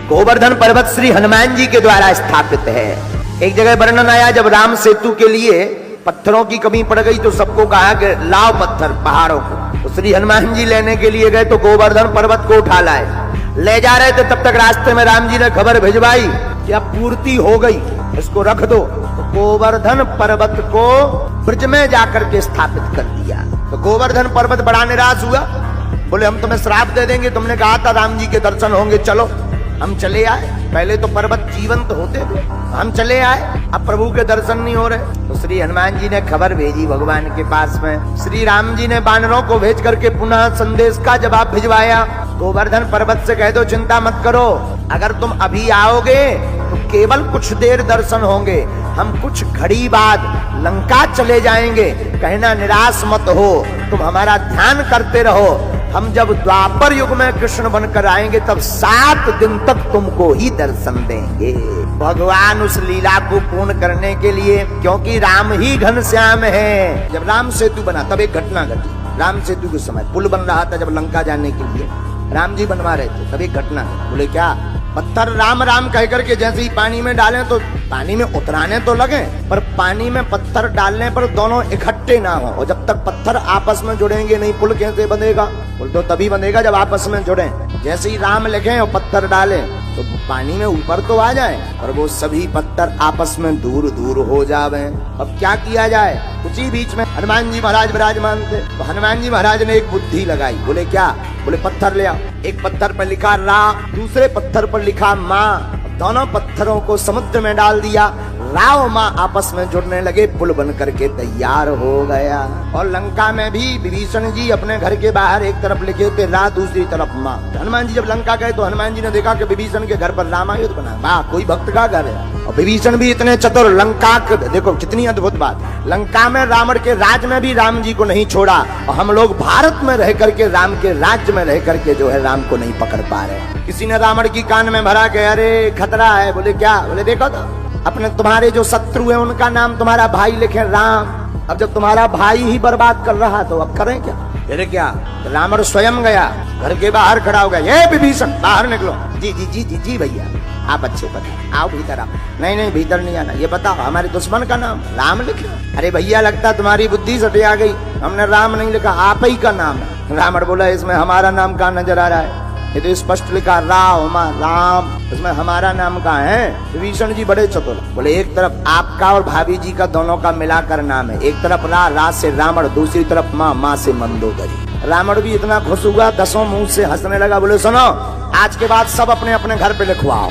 गोवर्धन पर्वत श्री हनुमान जी के द्वारा स्थापित है। एक जगह वर्णन आया, जब राम सेतु के लिए पत्थरों की कमी पड़ गई तो सबको कहा कि लाओ पत्थर पहाड़ों को। तो श्री हनुमान जी लेने के लिए गए तो गोवर्धन पर्वत को उठा लाए। ले जा रहे थे, तब तक रास्ते में राम जी ने खबर भिजवाई कि अब पूर्ति हो गई, इसको रख दो। तो गोवर्धन पर्वत को ब्रज में जाकर के स्थापित कर दिया। तो गोवर्धन पर्वत बड़ा निराश हुआ, बोले हम तुम्हें श्राप दे देंगे, तुमने कहा था राम जी के दर्शन होंगे, चलो। हम चले आए, पहले तो पर्वत जीवंत होते थे, हम चले आए, अब प्रभु के दर्शन नहीं हो रहे। तो श्री हनुमान जी ने खबर भेजी भगवान के पास में। श्री राम जी ने बानरों को भेज करके पुनः संदेश का जवाब भिजवाया। गोवर्धन पर्वत से कह दो चिंता मत करो, अगर तुम अभी आओगे तो केवल कुछ देर दर्शन होंगे, हम कुछ घड़ी बाद लंका चले जाएंगे, कहना निराश मत हो, तुम हमारा ध्यान करते रहो। हम जब द्वापर युग में कृष्ण बनकर आएंगे तब 7 दिन तक तुमको ही दर्शन देंगे। भगवान उस लीला को पूर्ण करने के लिए, क्योंकि राम ही घनश्याम है। जब राम सेतु बना तब एक घटना घटी। राम सेतु के समय पुल बन रहा था, जब लंका जाने के लिए राम जी बनवा रहे थे, तब एक घटना। बोले क्या? पत्थर राम राम कह करके जैसे ही पानी में डालें तो पानी में उतराने तो लगे, पर पानी में पत्थर डालने पर दोनों इकट्ठे ना हो। और जब तक पत्थर आपस में जुड़ेंगे नहीं, पुल कैसे बनेगा? पुल तो तभी बनेगा जब आपस में जुड़े। जैसे ही राम लिखे और पत्थर डालें तो पानी में ऊपर तो आ जाए, और वो सभी पत्थर आपस में दूर दूर हो जावे। अब क्या किया जाए? उसी बीच में हनुमान जी महाराज विराजमान थे। तो हनुमान जी महाराज ने एक बुद्धि लगाई। बोले क्या? बोले पत्थर ले आओ। एक पत्थर पर लिखा रा, दूसरे पत्थर पर लिखा माँ। दोनों पत्थरों को समुद्र में डाल दिया, राव माँ आपस में जुड़ने लगे, पुल बन करके तैयार हो गया। और लंका में भी विभीषण जी अपने घर के बाहर एक तरफ लिखे थे रा, दूसरी तरफ माँ। हनुमान जी जब लंका गए तो हनुमान जी ने देखा कि विभीषण के घर पर रामायुध बना। वाह, कोई भक्त का घर है। और विभीषण भी इतने चतुर, लंका देखो कितनी अद्भुत बात। लंका में रावण के राज में भी राम जी को नहीं छोड़ा, और हम लोग भारत में रह करके राम के राज्य में रह करके जो है राम को नहीं पकड़ पा रहे। किसी ने रावण की कान में भरा के अरे खतरा है। बोले क्या? बोले देखो तो अपने तुम्हारे जो शत्रु है उनका नाम तुम्हारा भाई लिखे राम। अब जब तुम्हारा भाई ही बर्बाद कर रहा तो अब करें क्या? अरे क्या? तो रावण स्वयं गया, घर के बाहर खड़ा हो गया, ये विभीषण बाहर निकलो। जी जी जी जी जी भैया, आप अच्छे पता, आओ भीतर आओ। नहीं नहीं भीतर नहीं आना, ये बताओ हमारे दुश्मन का नाम राम लिखा। अरे भैया लगता तुम्हारी बुद्धि सटे आ गई, हमने राम नहीं लिखा, आप ही का नाम है। रावण बोला इसमें हमारा नाम कहाँ नजर आ रहा है? ये तो स्पष्ट लिखा राम, इसमें हमारा नाम कहाँ है? विभीषण जी बड़े चतुर। बोले एक तरफ आपका और भाभी जी का दोनों का मिलाकर नाम है, एक तरफ रा से रावण, दूसरी तरफ माँ से मंदोदरी। रावण भी इतना खुश हुआ, 10 मुंह से हंसने लगा। बोले सुनो, आज के बाद सब अपने अपने घर पे लिखवाओ।